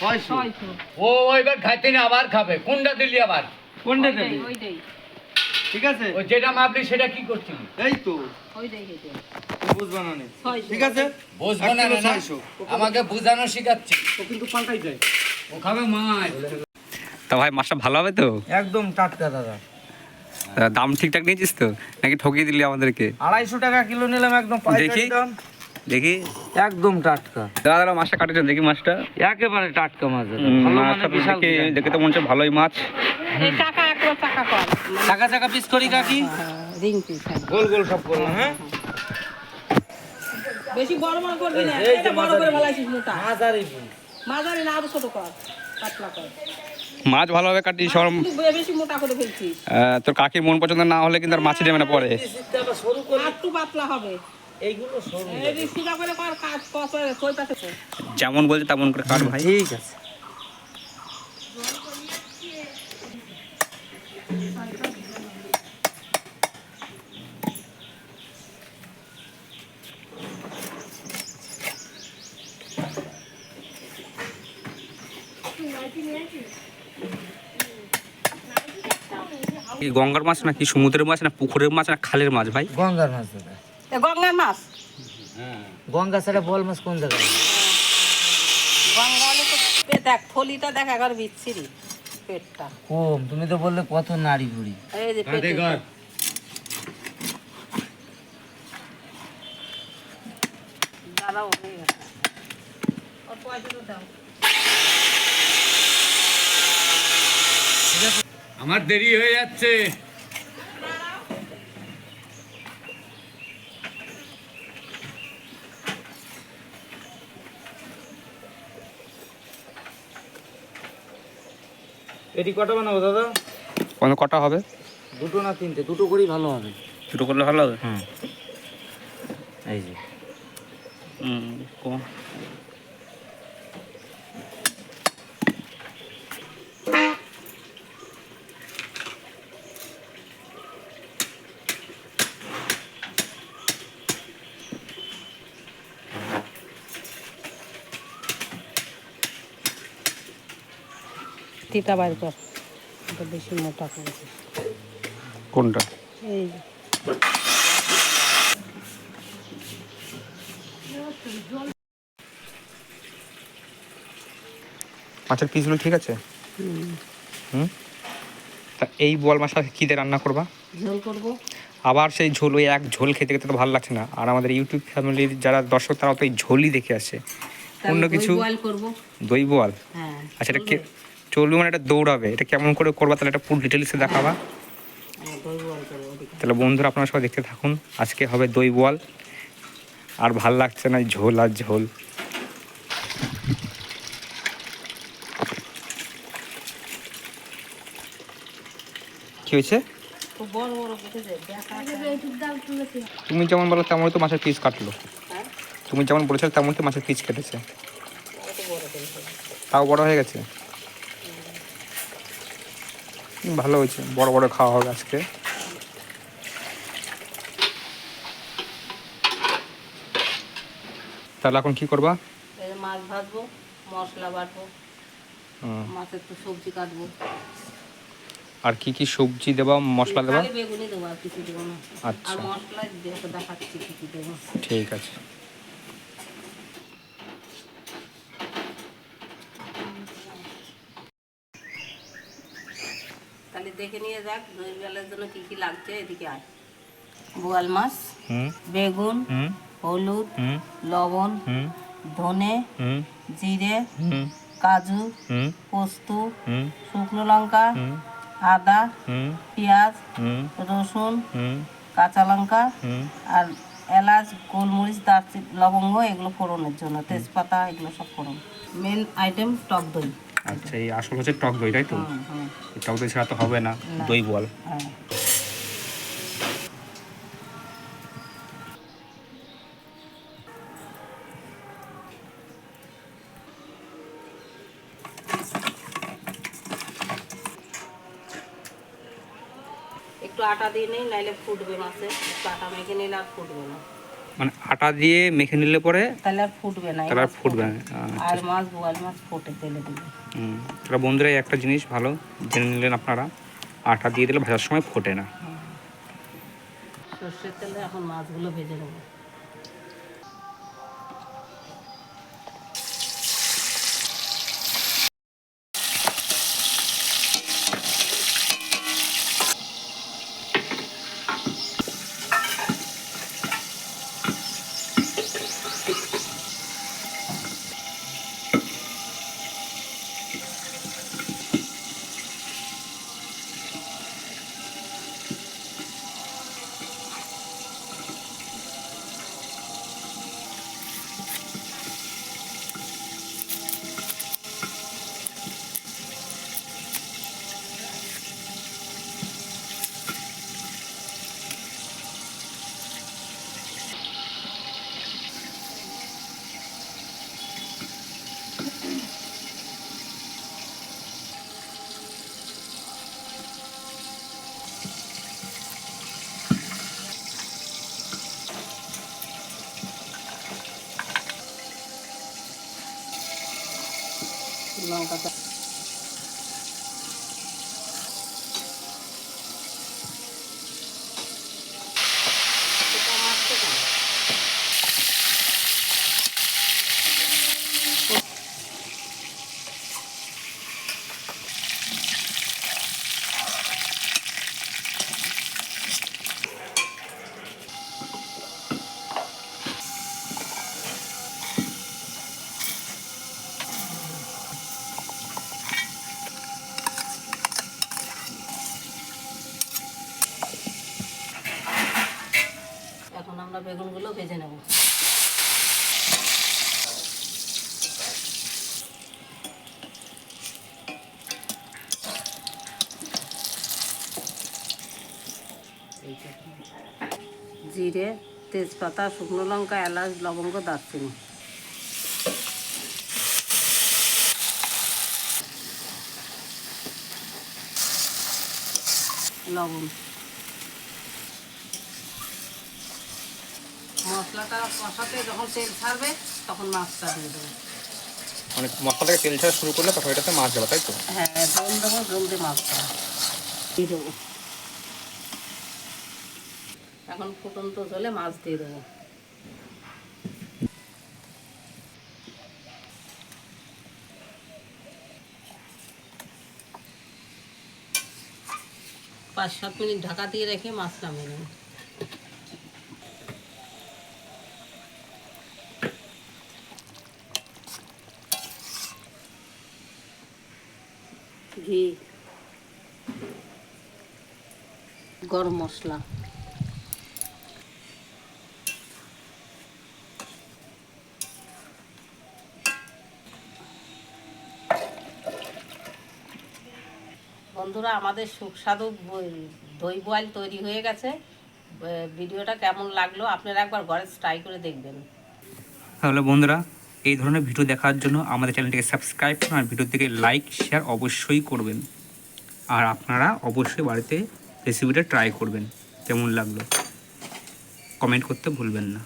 600। ও এবার খাইতে না আবার খাবে কোনটা দিলি আবার কোনটা দেবে? ওইটাই। ঠিক আছে, ও যেটা মাপলি সেটা কি করছিলি এই তো ওইটাই। বুঝবা না নে। 600 ঠিক আছে, বুঝবো না 1 কিলো না 600। আমাকে বুঝানো শিখাচ্ছি ও কিন্তু পাল্টাই যায়। ও খাবে মাছ তা ভাই মাছটা ভালো হবে তো? একদম টাটকা দাদা। দাম ঠিকঠাক নিয়েছিস তো নাকি ঠকিয়ে দিলি আমাদেরকে? 250 টাকা কিলো নিলাম, একদম পাইকারি দেখি। দাম, দেখি একদম টাটকা, দাদা দাদা মাছটা কাটেছেন দেখি মাছটা। একেবারে টাটকা মাছ দাদা। ভালো মানে মাছটা বিশাল দেখে দেখে তো মনে হচ্ছে ভালোই মাছ। এই টাকা একবার টাকা কর। চাকা চাকা পিস করি কাকি, রিং পিস। গোল গোল সব করলাম। হ্যাঁ, বেশি বড় বড় করবি না, এই যে এটা বড় করে ফেলাইছিস মোটা। হাজারই পিস। মাঝারি না আরো ছোট কর, পাতলা কর। মাছ ভালোভাবে কাটিস সব। কিন্তু বেশি মোটা করে ফেলছিস। তোর কাকির মন পছন্দ না হলে কিন্তু আর মাছই দেবে না পরে। আবার সরু করে, আর একটু পাতলা হবে। এইগুলো সরু। এই সুদা করে কর, কাজ কর, কই পাতে। যেমন বলছে তেমন করে কাট ভাই। ঠিক আছে। এই গঙ্গার মাছ নাকি সমুদ্রের মাছ না পুকুরের মাছ না খালের মাছ ভাই? গঙ্গার মাছ দাদা। এ গঙ্গার মাছ। গঙ্গা ছাড়া বল মাছ কোন জায়গায়? গঙ্গা হলে তো দেখ থলিটা দেখ একবার বিচ্ছিরি পেটটা। কম, তুমি তো বললে কত নাড়ি বুড়ি। এই যে পেটে। দাঁড়াও হয়ে গেছে। ওর পয়সাটা দাও। আমার দেরি হয়ে যাচ্ছে এটি কটা বানাবো দাদা? কোন কটা হবে? দুটো না তিনটে? দুটো করেই ভালো হবে। দুটো করলে ভালো হবে। হুম, এই যে কম। তিতা বাইর কর, এটা বেশি মোটা করেছে। কোনটা? এই যে। মাছের পিসগুলো ঠিক আছে? হুম। তা এই বোয়াল মাছটা কী দিয়ে রান্না করবা? ঝোল করবো। আবার সেই ঝোল, ওই এক ঝোল খেতে খেতে তো ভালো লাগছে না। আর আমাদের ইউটিউব ফ্যামিলির যারা দর্শক তারা তো এই ঝোলই দেখে আসে, অন্য কিছু। বয়েল করব। দই বোয়াল? হ্যাঁ। আচ্ছা, এটা চলবে মানে এটা দৌড়াবে, এটা কেমন করে করবা তাহলে এটা পুরো ডিটেলসে দেখাবা। দই বয়েল করবো। তাহলে বন্ধুরা আপনারা সবাই দেখতে থাকুন। আজকে হবে দই বোয়াল, আর ভাল লাগছে না ঝোল আর ঝোল। কি হয়েছে? খুব বড় বড় কেটেছে, দেখা। তুমি যেমন বলো তেমনই তো মাছের পিস কাটলো। হ্যাঁ, তুমি যেমন বলেছো তেমন তো মাছের পিস কেটেছে, কত বড় করেছে। তাও বড় হয়ে গেছে। ভালো হয়েছে, বড় বড় খাওয়া হবে আজকে। তাহলে এখন কি করবা? এই যে মাছ ভাজবো, মশলা বাটবো, মাছের তো সবজি কাটবো। আর কি কি সবজি দেবা, মশলা দেবা? খালি বেগুনি দেবো, আর কিছু দেবো না। আচ্ছা। আর মশলা দেখাচ্ছি কি কি দেবো। ঠিক আছে। তাহলে দেখে নিয়ে যাক দই বেলার জন্য কি কি লাগছে। এদিকে আয়। বোয়াল মাছ, বেগুন, হলুদ, লবণ, ধনে, জিরে, কাজু, পোস্ত, শুকনো লঙ্কা, আদা, পেঁয়াজ, রসুন, কাঁচা লঙ্কা, আর এলাচ, গোলমরিচ, দারচিনি, লবঙ্গ, এগুলো ফোড়নের জন্য, তেজপাতা, এগুলো সব ফোড়ন। মেন আইটেম টক দই। আচ্ছা, এই আসল হচ্ছে টক দই, তাই তো? হুম। এই টক দই ছাড়া তো হবে না দই বোয়াল। হ্যাঁ। একটু আটা দিয়ে নেই, নাইলে ফুটবে মাছে। একটু আটা মেখে নিলে আর ফুটবে না। মানে আটা দিয়ে মেখে নিলে পরে তাহলে আর ফুটবে না, এই তাহলে আর মাছ ফুটবে না। আর মাছ বোয়াল মাছ ফোটে তেলে দিলে। তাহলে বন্ধুরা, এই একটা জিনিস ভালো জেনে নিলেন আপনারা, আটা দিয়ে দিলে ভাজার সময় ফোটে না। সর্ষের তেলে এখন মাছগুলো ভেজে নেব। লঙ্কাটা এখন আমরা বেগুনগুলো ভেজে নেব। জিরে, তেজপাতা, শুকনো লঙ্কা, এলাচ, লবঙ্গ, দারচিনি। লবণ। মশলাটা কষাতে যখন তেল ছাড়বে তখন মাছটা দিয়ে দেবো। মানে মশলাটাকে তেল ছাড়া শুরু করলে তখন এটাতে মাছ দেবো, তাই তো? হ্যাঁ, জল দেবো, জল দিয়ে মাছটা দিয়ে দেবো। এখন ফুটন্ত জলে মাছ দিয়ে দেবো। পাঁচ সাত মিনিট ঢাকা দিয়ে রেখে মাছ নামিয়ে নেব। ঘি, গরম মশলা, বন্ধুরা আমাদের সুস্বাদু দই বয়েল তৈরি হয়ে গেছে। ভিডিওটা কেমন লাগলো আপনারা একবার ঘরে ট্রাই করে দেখবেন। তাহলে বন্ধুরা, এই ধরনের ভিডিও দেখার জন্য আমাদের চ্যানেলটিকে সাবস্ক্রাইব করুন আর ভিডিও থেকে লাইক শেয়ার অবশ্যই করবেন। আর আপনারা অবশ্যই বাড়িতে রেসিপিটা ট্রাই করবেন, কেমন লাগলো কমেন্ট করতে ভুলবেন না।